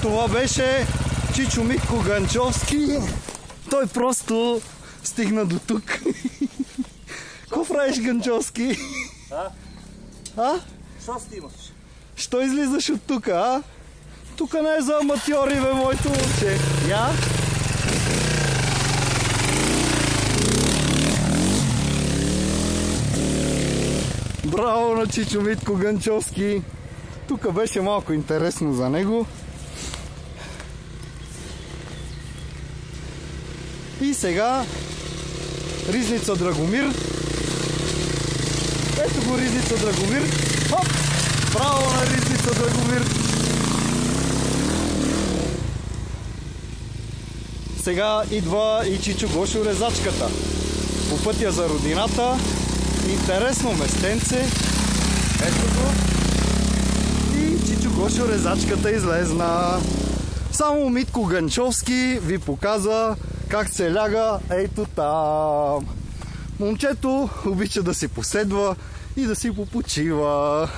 Това беше Чичо Митко Ганчовски. Той просто стигна до тук. Какво правиш, Ганчовски? Що снимаш? Що излизаш от тук, а? Тук не е за аматьори, бе, моето момче. Я? Браво на Чичо Митко Ганчовски. Тук беше малко интересно за него. И сега Ризница Драгомир. Ето го Ризница Драгомир. Хоп! Браво на Ризница Драгомир. Сега идва и Чичо Гошо резачката. По пътя за родината. Интересно местенце. Ето го. И Чичо Гошо резачката излезна. Само Митко Ганчовски ви показа как се ляга ето там. Момчето обича да си поседва и да си попочива.